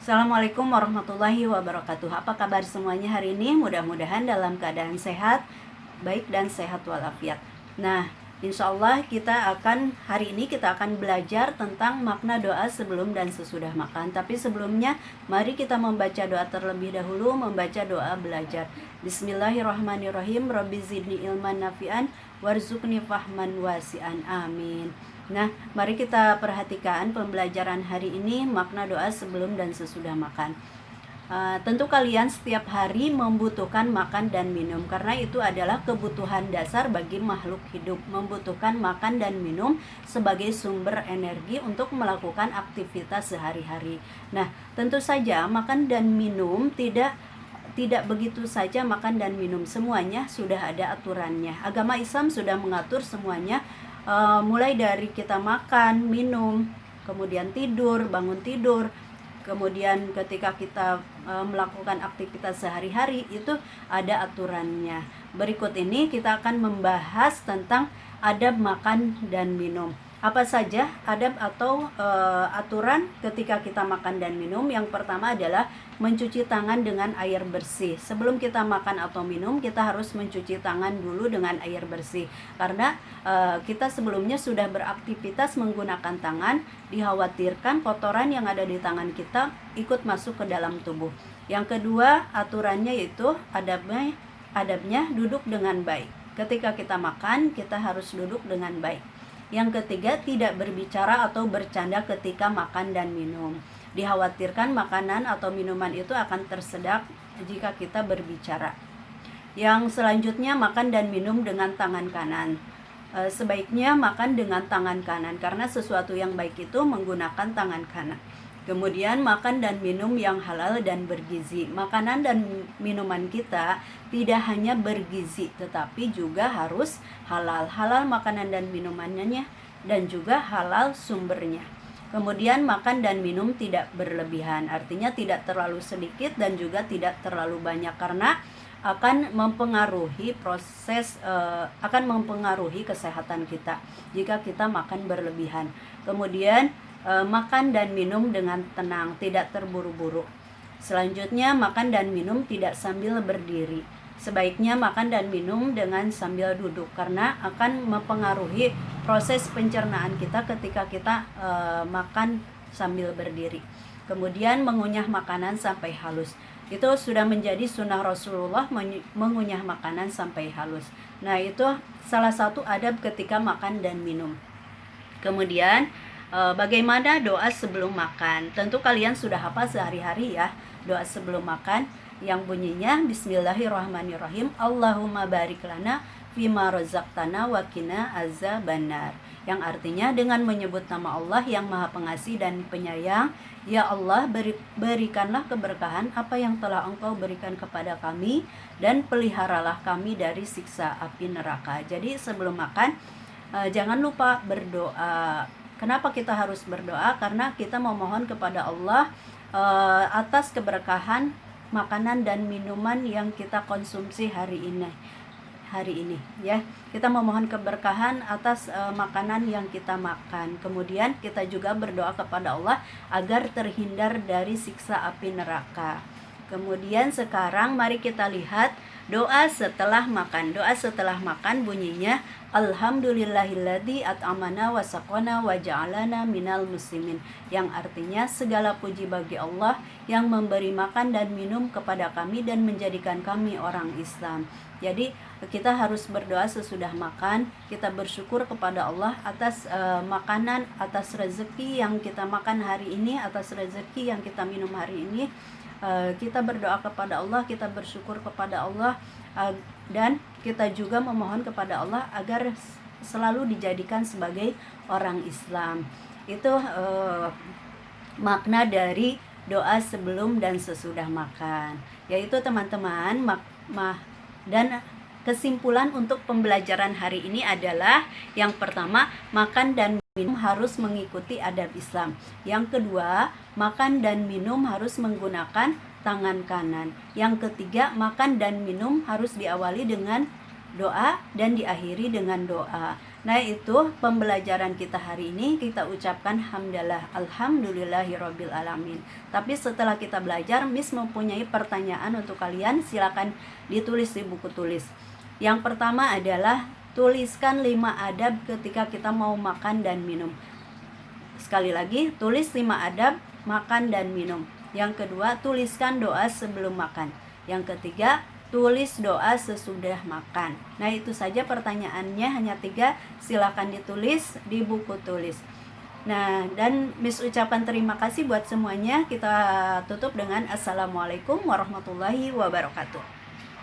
Assalamualaikum warahmatullahi wabarakatuh. Apa kabar semuanya hari ini? Mudah-mudahan dalam keadaan sehat, baik dan sehat walafiat. Nah, insya Allah hari ini kita akan belajar tentang makna doa sebelum dan sesudah makan. Tapi sebelumnya, mari kita membaca doa terlebih dahulu, membaca doa belajar. Bismillahirrahmanirrahim. Rabbi zidni ilman nafi'an warzuqni fahman wasi'an. Amin. Nah, mari kita perhatikan pembelajaran hari ini, makna doa sebelum dan sesudah makan. Tentu kalian setiap hari membutuhkan makan dan minum, karena itu adalah kebutuhan dasar bagi makhluk hidup, membutuhkan makan dan minum sebagai sumber energi untuk melakukan aktivitas sehari-hari. Nah, tentu saja makan dan minum tidak begitu saja makan dan minum, semuanya sudah ada aturannya. Agama Islam sudah mengatur semuanya, mulai dari kita makan, minum, kemudian tidur, bangun tidur, kemudian ketika kita melakukan aktivitas sehari-hari, itu ada aturannya. Berikut ini kita akan membahas tentang adab makan dan minum. Apa saja adab atau aturan ketika kita makan dan minum? Yang pertama adalah mencuci tangan dengan air bersih. Sebelum kita makan atau minum, kita harus mencuci tangan dulu dengan air bersih. Karena kita sebelumnya sudah beraktivitas menggunakan tangan, dikhawatirkan kotoran yang ada di tangan kita ikut masuk ke dalam tubuh. Yang kedua, aturannya yaitu adabnya duduk dengan baik. Ketika kita makan, kita harus duduk dengan baik. Yang ketiga, tidak berbicara atau bercanda ketika makan dan minum. Dikhawatirkan makanan atau minuman itu akan tersedak jika kita berbicara. Yang selanjutnya, makan dan minum dengan tangan kanan. Sebaiknya makan dengan tangan kanan, karena sesuatu yang baik itu menggunakan tangan kanan. Kemudian makan dan minum yang halal dan bergizi. Makanan dan minuman kita tidak hanya bergizi, tetapi juga harus halal. Halal makanan dan minumannya dan juga halal sumbernya. Kemudian makan dan minum tidak berlebihan, artinya tidak terlalu sedikit dan juga tidak terlalu banyak, karena akan mempengaruhi kesehatan kita jika kita makan berlebihan. Kemudian makan dan minum dengan tenang, tidak terburu-buru. Selanjutnya, makan dan minum tidak sambil berdiri. Sebaiknya makan dan minum dengan sambil duduk, karena akan mempengaruhi proses pencernaan kita ketika kita makan sambil berdiri. Kemudian mengunyah makanan sampai halus. Itu sudah menjadi sunnah Rasulullah, mengunyah makanan sampai halus. Nah, itu salah satu adab ketika makan dan minum. Kemudian bagaimana doa sebelum makan? Tentu kalian sudah hafal sehari-hari ya, doa sebelum makan yang bunyinya Bismillahirrahmanirrahim. Allahumma barik lana fima razaqtana wa qina azabannar. Yang artinya dengan menyebut nama Allah yang Maha Pengasih dan Penyayang, ya Allah, berikanlah keberkahan apa yang telah Engkau berikan kepada kami, dan peliharalah kami dari siksa api neraka. Jadi sebelum makan jangan lupa berdoa. Kenapa kita harus berdoa? Karena kita memohon kepada Allah atas keberkahan makanan dan minuman yang kita konsumsi hari ini ya. Kita memohon keberkahan atas makanan yang kita makan. Kemudian kita juga berdoa kepada Allah agar terhindar dari siksa api neraka. Kemudian sekarang mari kita lihat doa setelah makan. Doa setelah makan bunyinya Alhamdulillahilladzi at'amana wa saqana wa ja'alana minal muslimin. Yang artinya segala puji bagi Allah yang memberi makan dan minum kepada kami dan menjadikan kami orang Islam. Jadi kita harus berdoa sesudah makan. Kita bersyukur kepada Allah atas makanan, atas rezeki yang kita makan hari ini, atas rezeki yang kita minum hari ini. Kita berdoa kepada Allah, kita bersyukur kepada Allah, dan kita juga memohon kepada Allah agar selalu dijadikan sebagai orang Islam. Itu makna dari doa sebelum dan sesudah makan, yaitu teman-teman. Dan kesimpulan untuk pembelajaran hari ini adalah yang pertama, makan dan minum harus mengikuti adab Islam. Yang kedua, makan dan minum harus menggunakan tangan kanan. Yang ketiga, makan dan minum harus diawali dengan doa dan diakhiri dengan doa. Nah, itu pembelajaran kita hari ini, kita ucapkan hamdalah, alhamdulillahirabbil alamin. Tapi setelah kita belajar, Miss mempunyai pertanyaan untuk kalian, silakan ditulis di buku tulis. Yang pertama adalah tuliskan 5 adab ketika kita mau makan dan minum. Sekali lagi, tulis 5 adab makan dan minum. Yang kedua, tuliskan doa sebelum makan. Yang ketiga, tulis doa sesudah makan. Nah, itu saja pertanyaannya, hanya 3. Silakan ditulis di buku tulis. Nah, dan Miss ucapan terima kasih buat semuanya. Kita tutup dengan assalamualaikum warahmatullahi wabarakatuh.